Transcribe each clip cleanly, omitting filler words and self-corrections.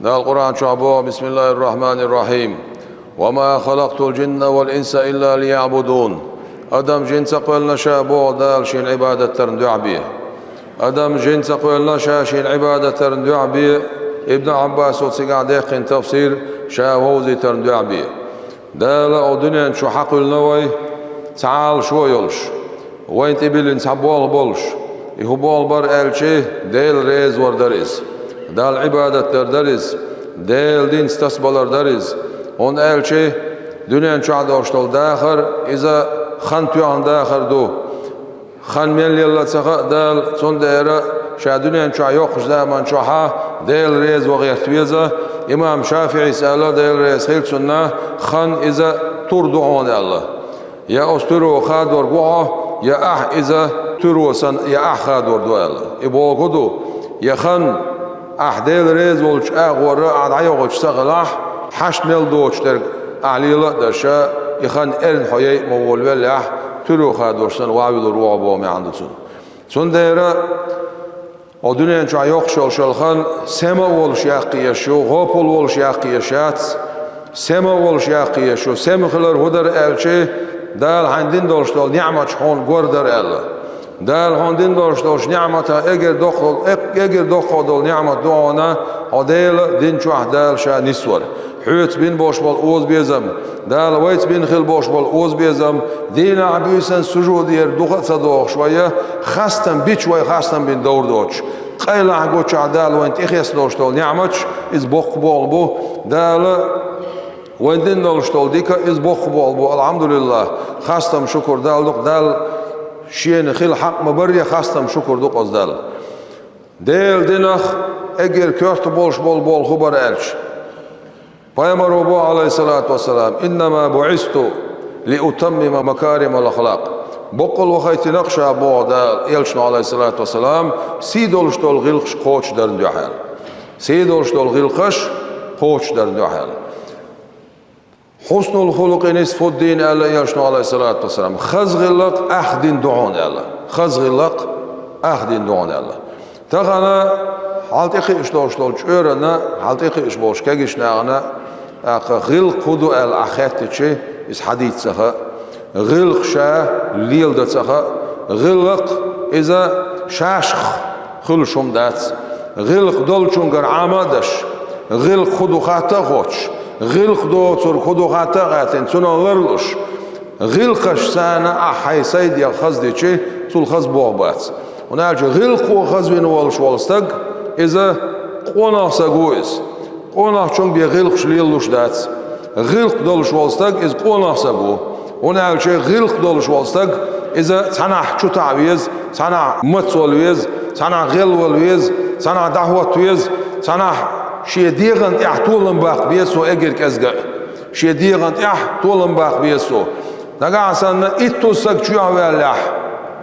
ده القرآن شعبه بسم الله الرحمن الرحيم وما خلقت الجن والإنس إلا ليعبدون أدم جنس قولنا شابو دال شين عبادة ترندع بيه أدم جنس قولنا شاشين عبادة ترندع بيه ابن عباس وتسقع ديقين تفسير شاووزي ترندع بيه دال أو دنيا شو حق النوي تعال شو يلش وين تبيلين سبوال بولش يهبول بر ألشي ديل ريز وردريز دال عبادة تردريز ديل دين استسبالر دريز on elçi dünyanın çoğada hoştol dağır iza xan tuyan dağır do xan meliyalla sağa dal son değere şa dünyanın çoğa yok zaman çoğa del rez ve gayretviza İmam Şafii sala del rez hil sunna xan iza turdu on Allah ya osturu khador gu'a ya ah iza turu san ya ah khador do Allah ibo godu ya xan ah del rez olç ağora adaya olç sağlah حشت مل دوچتر علیلا درشا یخان ارن حیای مولوی له ترو خادرسن وعود رو عبا میاندتون چون دیره آدونین چای یخ شال خان سما ولش یقیشو غاپول ولش یقیشات سما ولش یقیشو سم خلر هدر الچه دال هندین داشتال نعمت خان گردر ال دال هندین داشتال نعمت اگر دخل نعمت دعانا عدل دین چه دال شا نسور حوت بين باش بال اوز بيزم دال ويت بين خل باش بال اوز بيزم دينا عبيسن سجود ير دوغت صدوق شويه خاستن بيت شويه خاستن بين دور دوتش قيلا عقوتش عدال وين تخيس دوشتول نعمتش از بوق بول بو دال وين دين دوشتول ديكا از بوق بول بو الحمد لله خاستم شكر دال دوق دال شين خل حق مبريه خاستم شكر دوق از دال ديل دينخ اگر كورت بولش بول خبر الش Peygamber Ebu aleyhissalatu vesselam innema bu'istu li utammima makarim al-akhlaq. Boqol waqti naqsha bo'da elchni aleyhissalatu vesselam sidolshtol g'ilqish qo'ch darnjahal. Sidolshtol g'ilqish qo'ch darnjahal. Husnul xuluq nisfuddin ala elchni aleyhissalatu vesselam. Khazg'ilq ahdin du'on ala. Khazg'ilq ahdin du'on ala. Tag'ana haltiqi ishtoshtol ch'örana haltiqi ish bo'sh kagishnaana غلق خدو الأخيات تشي إس حديث سخا غلق شا ليل دات سخا غلق إذا شاشخ خل شوم دات غلق دول شونغر عامدش غلق خدو خاتا خوش غلق دو تور خدو خاتا غاتين تسونا غرلش غلقش سانا أحي سيد يا خز دي تشي تول خز بوغبات ونالج غلق وخز بين والش والستق إذا قونا ساقويز قونا چون بیا غلق شلیلوش دات غلق دولش والستق از قونا سبو ونعمل شيء غلق دولش والستق إذا صنع شو تعويز صنع متولويز صنع غلولويز صنع دعوتويز صنع شيء ديغن طولن باق بيسو اجر كزغ شيء ديغن طولن باق بيسو دغا سن اتوز سكچو اوله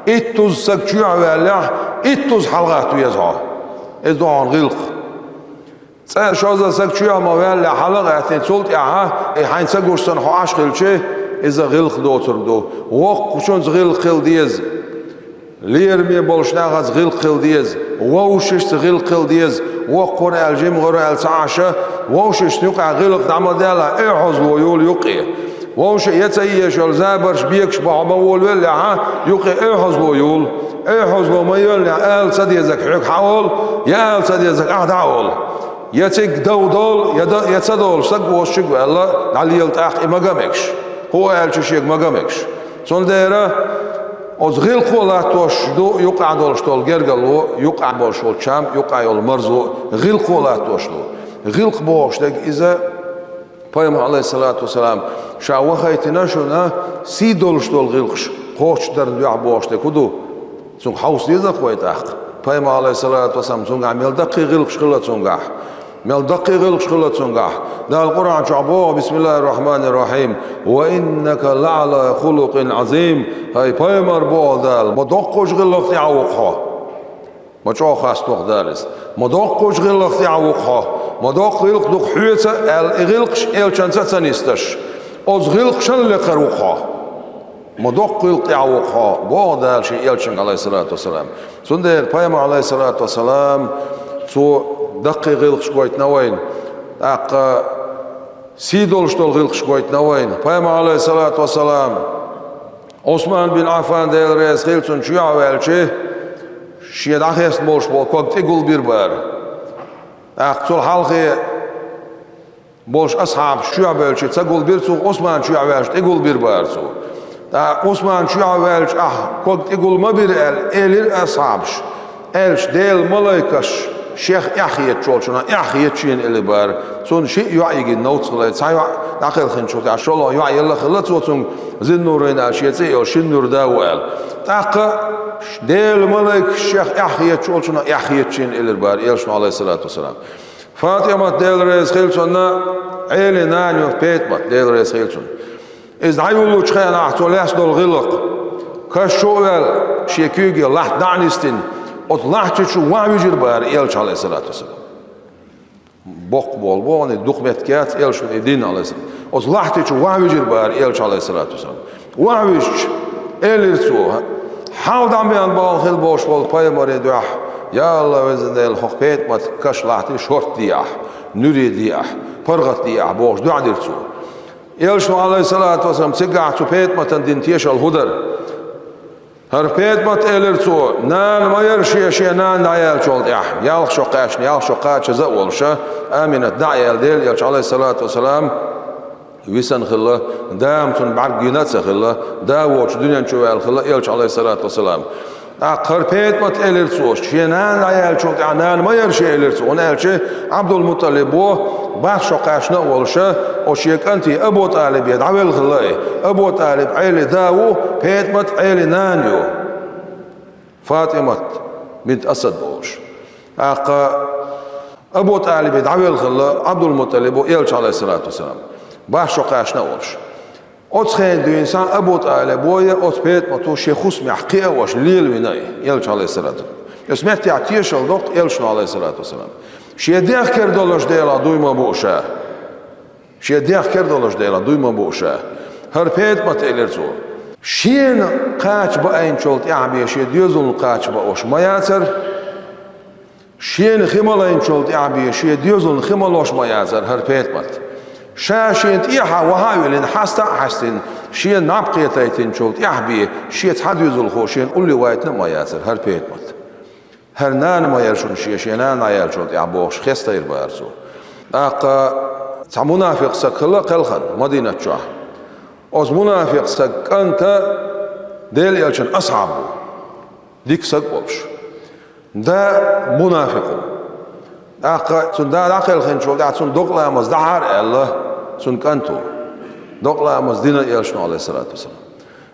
اتوز سكچو اوله اتوز حلقات ويزها از دون غلق شازا سكشيا ما وين لحلقة تنسولت إعها حينسا قرصن حاش خلشة إذا غلق دوتر دو وق شون غلق خل ديز ليرمي بولشنا غز غلق خل ديز ووشش غلق خل ديز وقر الجيم غر السعشة ووشش نقع غلق دعم دالا إحوز ويول يقي ووش يتسيش الزابرش بيكش بعمول ولا يقي إحوز ويول إحوز وما يول آل سديزك حق حول يا آل سديزك أهدعول يتك دودول يتصدول سق وشق والله على يلتاق إمجامكش هو ألش شيء إمجامكش صن ديره از غير قولات توش دو يقع دولش تول جرجلو يقع باشول شام يقع يول مرزو غير قولات توش دو غير قبوش دق إذا بيم عليه الصلاة والسلام شاو خيتنا شونا سيدولش تول غيرش خوش درن يعبوش دكودو صن حوس يزا خويتاق بيم عليه الصلاة والسلام صن عمل دقيق غيرش خلت صنعه مال دقيق شغلة صنعه ده القرآن شعبه بسم الله الرحمن الرحيم وإنك لعلى خلق عظيم هاي بايمر بودال مدقوش غلق تعوقها ما شو خاص تقدرس مدقوش غلق تعوقها مدق غلق دق حيته الغلقش الشنسة سنستش از غلق شن لقروقها مدق غلق تعوقها بودال شيء الشن عليه الصلاة والسلام سندر بايمر عليه الصلاة والسلام سو دقي غلق شويت نوين Taqqa sidolştol gılqış koyt navayn. Peygamber aleyhissalatu vesselam Osman bin Affan del reis hilsun çuya velçi şiyed ahest bolş bol kokti gul bir bar. Aqsul halqi bolş ashab çuya velçi tsagul bir su Osman çuya velçi gul bir bar su. Da Osman çuya velç kokti gulma bir elir ashab. Elç del malaikaş Şeyh Yahya çolçuna Yahya çin eli bar. Son şey yuaygi notskla say daqil khinçot aşolo yuayilla khlat sosun zin nurina şiyetse yo şin nur dawal. Taqa del malaik Şeyh Yahya çolçuna Yahya çin eli bar. Elşun aleyhissalatu vesselam. Fatıma del reis khilsonna eli nanyo petmat del reis khilson. İz ayulu çıkana ahtolas dol gılıq. Kaşovel şeküge lah danistin ot lahçı şu vavicir bar elç aleyhissalatu vesselam. Bok bol bol dokumentkat elç edin aleyhissalam. Ot lahçı şu vavicir bar elç aleyhissalatu vesselam. Vavic elir su haldan beyan bol hil boş bol paymare duah. Ya Allah vezindel hokpet mat kaş lahçı şort diyah. Nüri diyah. Pargat diyah boş duadir su. Elç aleyhissalatu vesselam sigah su pet matan din tiyashal hudar. Harpet mat elir su nan mayar şey nan dayal çold ya yalq şoqaşni yalq şoqa çaza olşa aminat dayal del ya aleyhissalatu vesselam visan khilla dam tun bar günat khilla da woç dünyan çoval khilla ya aleyhissalatu vesselam harpet mat elir su şey nan dayal çold ya nan mayar şey elir su ona elçi Abdülmuttalib bu baş şoqaşna olşa o şeykanti Ebu Talib yadavel khilla Ebu Talib ayli dawu petmat ayli nanyo Fatıma bint Asad olmuş. Ebu Talib yadavel khilla Abdülmuttalib o elçi aleyhissalatu vesselam baş şoqaşna olmuş. Ot xeydi insan Ebu Talib boya ot petmat o şeyhus mihqiya waş lil vinay elçi aleyhissalatu. Esmet ya tiyashal doq elçi aleyhissalatu vesselam. Şedih kerdoloş deyla duyma bu uşa. Şedih kerdoloş deyla duyma bu uşa. Harpet mat elerso. Şin qaç ba ayn çolt yabi şediyozun qaç ba oş mayatsar. Şin khimalayn çolt yabi şediyozun khimaloş mayatsar harpet mat. Şaşint iha wa hawilin hasta hastin. Şin nabqiyataytin çolt yabi şet hadiyozul khoşin ulli waytna mayatsar harpet mat. Her nan mayar şun şeşenan ayar çolt ya boş khestayr barso. Aqa ta munafiq sakla qalxan Madina çah. Oz munafiq sakanta del yalçın ashabu. Dik sak olmuş. Da munafiq. Aqa sunda aqal khan çolt ya sun doqlamaz dahar Allah sun kanto. Doqlamaz dina yalçın aleyhissalatu vesselam.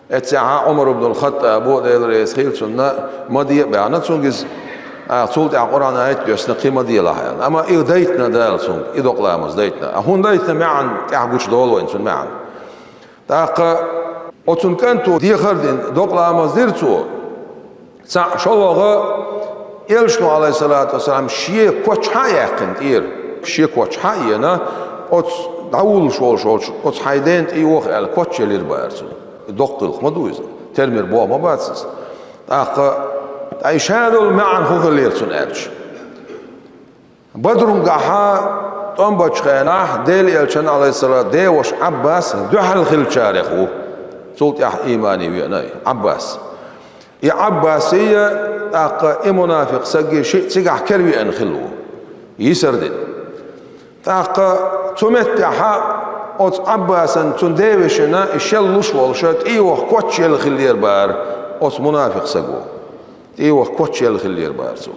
Etsa Umar ibn al-Khattab bu del reis khil sunna Madina beyanat sungiz صوت القرآن آيات يسنا قيمة دي لها يعني. أما إيه دايتنا دال سونج إيه دقلامز دايتنا هون دايتنا معا تعقوش دول وإنسون معا تاقا أتون كانتو دي خردين دقلامز ديرتو سا شلوغا إلشنو عليه الصلاة والسلام شيء كوش حايقن تير شيء كوش حاينا أت داول شول أت حايدين تيوخ على كوش يلير بارسو دقل خمدويز ترمير بوا ما باتسس تاقا Ayşadul ma'an huğulirsun elç. Badrun gaha tomba çıkayana del elçen aleyhissalat devoş Abbas duhal khil çarexu. Sult yah imani viyana Abbas. Abbasiye taqa munafik sagi şey sigah kervi en khilu. Yiserdin. Taqa tumet yaha ot Abbas'ın tun deveşina işelluş volşat iyoh koç yel khilir bar ot munafik sagu. ايوه كوتش الخلير بارسو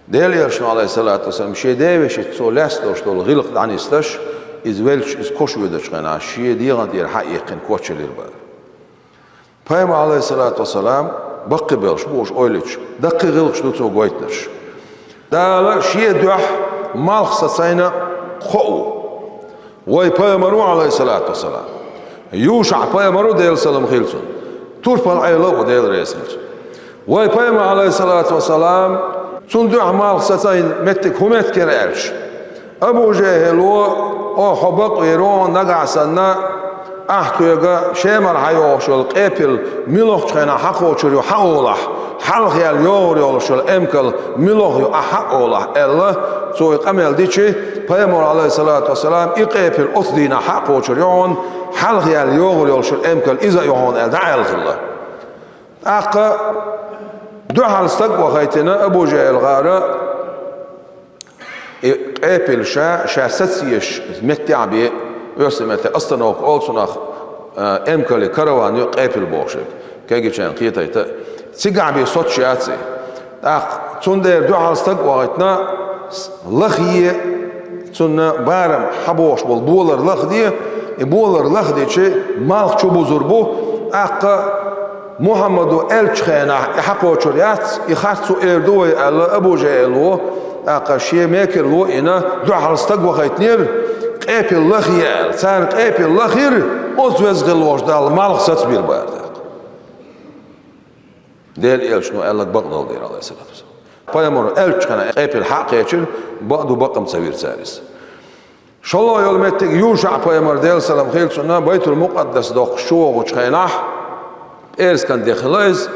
ديل يرشنا عليه الصلاة والسلام شي ديوش اتسو لاستوش دول غلق دعني استش از ويلش از كوش ويدش غنا شي ديغان دير حقيقين كوتش الخلير بار بايم عليه الصلاة والسلام بقي بيلش بوش اويلش دقي غلقش دوتو قويتنش دالا شي دوح مالخصة ساينا خو وي بايمرو عليه الصلاة والسلام يوشع بايمرو ديل سلام خيلسون تورفال عيلو وديل ريس خيلسون Vay Peygamber aleyhissalatu vesselam sundu amal satayın mettik humet kerelş. Ebu Cehil o habak veron nagasanna ahtuyaga şemar hayo şol qepil miloh çayna haq oçuruyor ha olah halq yal yoğuruyor şol emkal miloh yo ha olah Allah soy qamel diçi Peygamber aleyhissalatu vesselam iqepil osdina haq oçuruyor halq yal yoğuruyor şol emkal iza yoğun elde alqilla aqa duhalstak vaqaytina Ebu Cehil gara qepil şasatsiyeş mettiabi ösmete astanok olsunaq emkali karavan yok qepil boşuk kegiçen qiytayta sigabi soçyatsi çunder duhalstak vaqtna lahiye çunna baram haboş bol bolar lah diye bolar lah diye mal çubuzur bu aqqa Muhammedu elçxena haqo çuriyat ixatsu erdoy ala Ebu Cehil aqqa şemekir lo ina duhalstak vaqtnir qepil lahiye sen qepil lahir ozvezgil vojdal mal sat bir barda del elçno Allah baqdal der aleyhissalatu vesselam Peygamber elçxena qepil haqiqin baqdu baqam savir saris Şolay yol mettik Yuşa Peygamber del selam xilsuna Baytul Muqaddas doq şoğu çxenah erskan dexilayız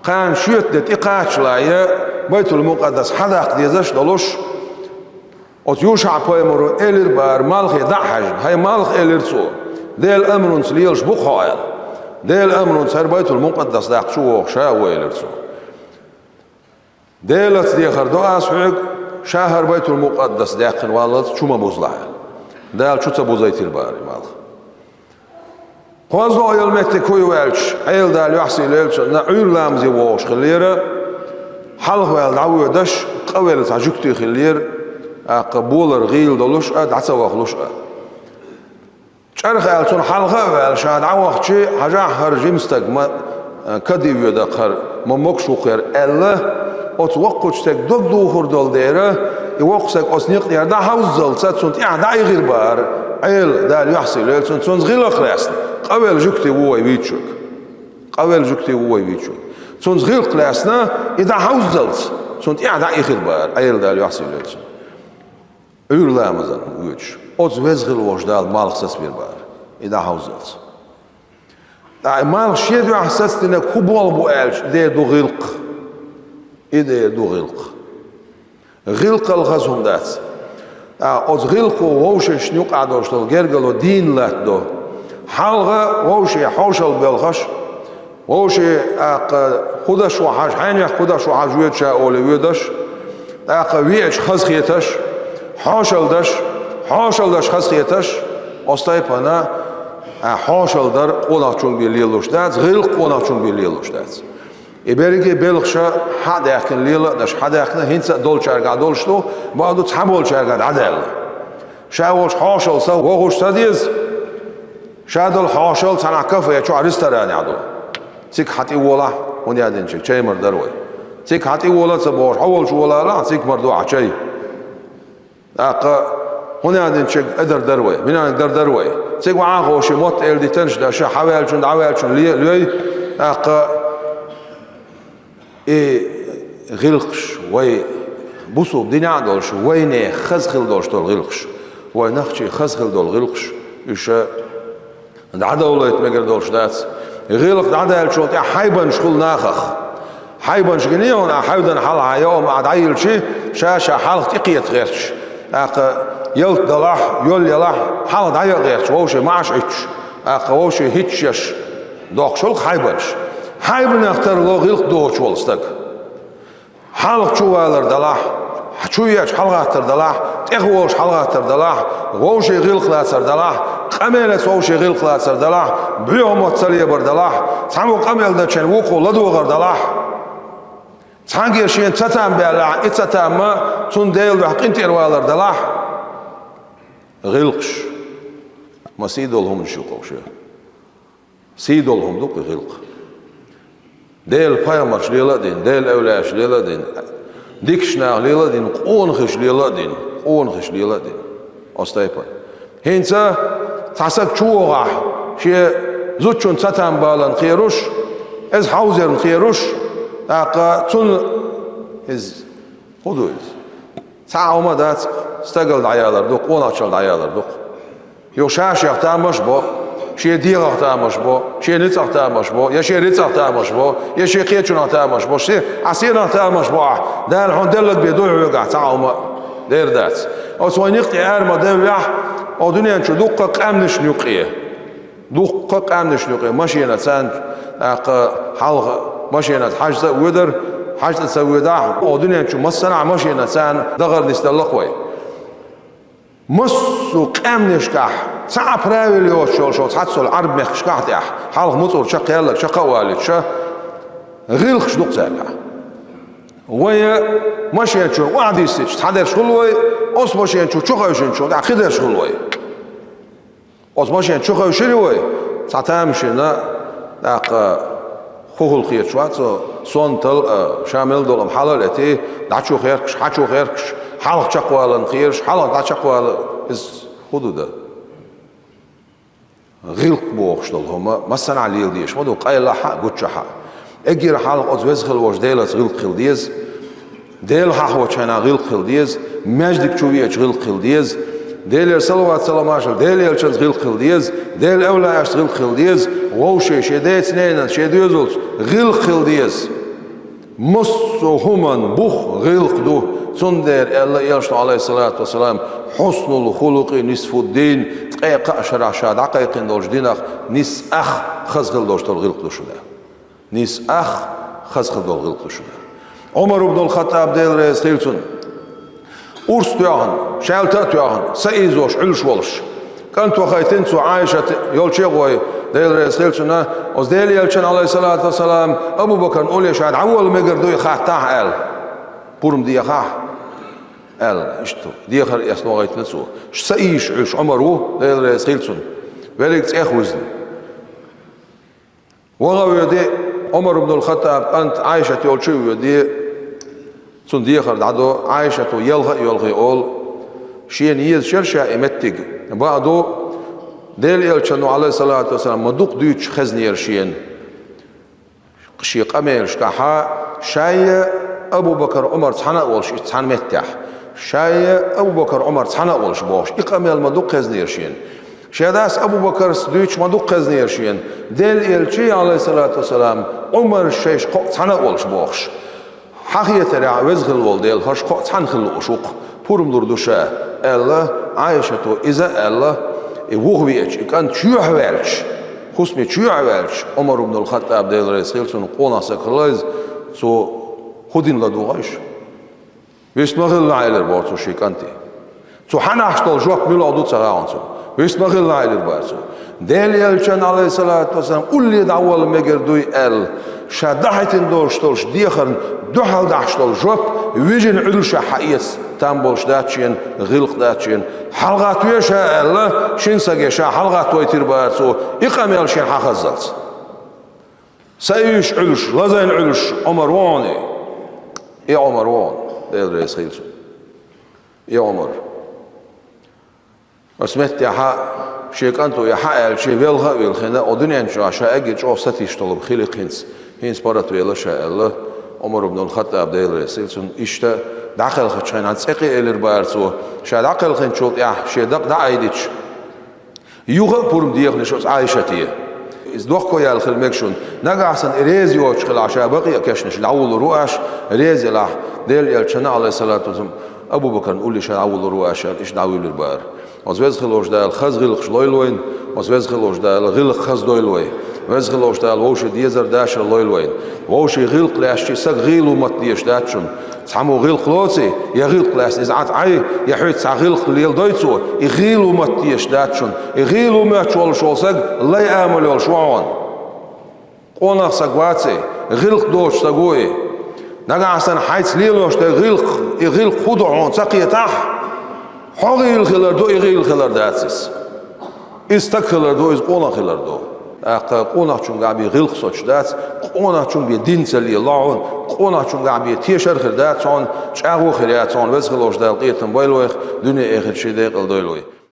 qan şuyetdet iqaçlaya Baytul Muqaddas hadaq diyezaş doluş ot Yuşa Peygamber elir bar malxi dahaj hay malx elir su del emrun sliyelş bu khayal del emrun ser Baytul Muqaddas daq şoğu şa elir su delat diyxar duas hug şahar Baytul Muqaddas daqin vallahi çuma buzla del çutsa buzaytir bar malx Qazla ayılmette koyu elç, ayıldal yaxsil elç, na ürlamzi voş xillira, halq vel davudaş, qavel tajukti xillir, qabular gil doluş, dasa vaqluş. Çarx elçun halqa vel şad awaqçi haja harjim stagma kadivyoda qar mamok şuqer Allah ot waqçtek dog duhur dol dera, waqsak osniq yerda havzal satsun i'da yigir bar, ayıl dal yaxsil elçun son gilaq rasn. قبل جكتي ووي ويتشوك قبل جكتي ووي ويتشوك سونز غير قلاسنا إذا حوزلت سونت إعدا إخير بار أيل دال يحسي ليلس أير لا مزان ويتش أوز وزغل وجدال مالك سسبير بار إذا حوزلت مالك شيء دو أحساس إنك خبول بو ألش دي دو غلق إذا دو غلق غلق الغزهم دات أوز غلق ووش شنوق عدوشتل جرجلو دين لات دو حلقة ووشي حوشل بالغش ووشي خدش وحاج حيني خدش وحاج ويتش أولي ويدش ويتش خزخيتش حوشل دش خزخيتش أستيبنا حوشل در قناچون بيليلوش دات غير قناچون بيليلوش دات إبريكي بالغشة حد يحكي ليلة دش حد يحكي هنسا دول شارقا دولشتو بعدو تحمول شارقا عدل شاولش حوشل سو وغوش تديز شادل حاشل تناكف يشو عرستراني عدو تيك حتي ولا وني عدين شيء شيء مردروي تيك حتي ولا تبور حول شو ولا لا تيك مردو عشي هوني عدين شيء قدر دروي من قدر دروي تيك معاه وش موت إلدي تنش ده شو حوال شون دعوال شون لي غلقش وي بوسو دنيا عدولش وينه خزخل دولش دول غلقش وينخشي خزخل دول غلقش إيش عدا وليت مقر دولش دات غيلق عدا الشوط حيبن شغل ناخخ حيبن شغنيون حيبن حلها يوم عاد عيل شي شاشة حلق تقيت غيرش يلت دلاح يول يلاح حلق عيل غيرش ووشي معش عيش ووشي هيتشيش دوخ شغل حيبن اختار لو غيلق دوش ولستك حلق شوالر دلاح شويش حلقاتر دلاح تخوش حلقاتر دلاح ووشي غيلق لاتر دلاح قميل سوشي غيل قلاسر دلاح بيوم وتصلي بردلاح سامو قميل دچن وقو لدو غردلاح سانگير شين تتام بلا اتتام تون ديل حق انت الوالر دلاح غلقش ما سيدولهم شوقوش سيدولهم دوق غلق ديل بايمرش ليلادين ديل اولاش ليلادين ديكشنا ليلادين قونخش ليلادين استايبا هينسا تحسك شوغا شيء زوجون تتام بالن خيروش از حوزر خيروش تون از خدوز ساعة ما دات استقل عيالر دوق وناشل عيالر دوق يو شاش يختامش بو شيء ديغ تامش بو شيء نتاع تامش بو يا شيء رتاع تامش بو يا شيء قيتشنا تامش بو شيء عسينا تامش بو ده الحين دلت بيدوي ويقع تعاوم دير دات او سوين يقطع ارما ده او دنيا نشو دقق امنش نقيه دقق امنش نقيه ماشينا سان حلق ماشينا حاجه ودر حاجه تسوي ده او دنيا نشو مصنع ماشينا سان دغر نستلقوي مسو قامنش كح صعب راوي لي شو تحصل عرب مخش كح حلق مطور شق يلا شقه والد شا غير خش دق زاكا ويا ماشي نشوف واحد يستش تحضر شغلوي أص ماشي نشوف شو خايش نشوف ده خدر شغلوي أص ماشي نشوف خايش شلوي ساعتها مشينا داق خوخل خير شوات صون تل شامل دولم حلال أتي دعشو خيركش حشو خيركش حلق شقوالن خيرش حلق دع شقوال إز حدوده غلق بوخش دولهم ما سنع ليل ديش ما دو قايل حق قد شحق اجي حلق أزوز خل وش ديلت غلق خل ديز ديل حق وشنا غلق خل ديز مجدك شوية غلق خل ديز ديل صلوات سلام عشر ديل يلشن غلق خل ديز ديل أولى أشت غلق خل ديز ووشي شديت سنين شديزولت غلق خل ديز مصو همن بخ غلق دو صندر الله يرشد عليه الصلاة والسلام حسن الخلق نصف الدين تقيق أشر عشاد عقيق دولش دينخ نس أخ خزغل دوش دول غلق دوش ده نس أخ خزغل دول غلق دوش ده عمر بن الخطاب ديل رئيس خيلتون أرس تياهن شالتا تياهن سيزوش علش ولش كانت وخيتين سو عائشة يولشي غوي ديل رئيس خيلتون وز ديل يلشن عليه الصلاة والسلام أبو بكر أولي شاهد عول مقردو يخاحتاه آل بورم دي يخاح آل اشتو دي يخر يسنو غيتين سو سيش عش عمرو ديل رئيس خيلتون وليك تيخ وزن وغاوي دي عمر بن الخطاب كانت عائشة يولشي ودي سن دي يخر دعدو عائشة يلغي أول شين يز شرشة إمتق بعدو ديل يلشنو عليه الصلاة والسلام مدوق ديوش خزنير شين قشي قمير شكاحا شاي أبو بكر عمر تحنا أولش تحنا متح شاي أبو بكر عمر تحنا أولش بوش إقامل مدوق خزنير شين شاداس أبو بكر سديش مدوق خزنير شين ديل يلشي عليه الصلاة والسلام عمر الشيش قو تحنا أولش بوش حقيقة ترى وزغل والديل هش قو تحن خلو شوق بورم دردوشة الله عايشة إذا الله وغويش كان شو حوالش خصمي شو حوالش عمر بن الخطاب ديل رئيس خيلتون قونا سكرلايز سو خدين لدوغاش ويسمغل العائلة بارتو شيكانتي سو حنا حشتال جواب ميلادو تساقانتو ويسمغل العائلة بارتو ديل يلشان عليه الصلاة والسلام قولي دعوال مقردوي ال شادحتين دورشتولش ديخرن دوحل دعشتال جواب ويجن عدلش حقيس تنبولش داتشين غلق داتشين حلقات ويشا الله شين ساقيشا حلقات ويتر بارتو إقام يلشين حخزلت سيش علش لازين علش عمر واني إيه عمر وان ديل رئيس خيلتون إيه عمر اسمت يا حق شيك أنتو يا حق الشي ويلها ويلخنا ودنيا نشو عشاء أجي جو ستيش طلب خيلق هينس بارت ويلا شاء الله عمر بن الخطاب ديل رئيس خيلتون إشتا داخل خدشين عن سقي إلر بارتو شا داخل خنشوت يا شي دق عيدش يوغا بورم ديغ نشوت عايشتيه إز دوخكو يا الخلمكشون نقعسن إريزي وشخل عشاء بقي كشنش العول رؤاش إريزي لاح ديل يلشنا عليه الصلاة والسلام أبو بكر نقول لي شا عول رؤاش إيش دعوي للبار وزوز خلوش دا الخز غلق شلويلوين وزوز خلوش دا الغلق خز دويلوين وزوز خلوش دا الوش ديزر داش لويلوين ووش غلق لاشتي سق غيلو مت ديش داتشون تسمو غلق لوتي يا غلق لاس إزعات عي يا حيت سع غلق ليل دويتسو يغيلو مت ديش داتشون يغيلو ما تشول شول سق لا يعمل ولا شوان قونا سقواتي غلق دوش سقوي نقعسن حيت ليلوش دا غلق خضعون سقي تح حاغيل خلر دو إغيل خلر داتسس استك خلر دو إز قونا خلر دو قونا چون قابي غلق سوچ دات قونا چون بي دين سلي اللعون قونا چون قابي تيشر خل دات چون چاغو خليات چون وز خلوش دال قيتن بايلويخ دنيا اخر شي ديق الدويلوي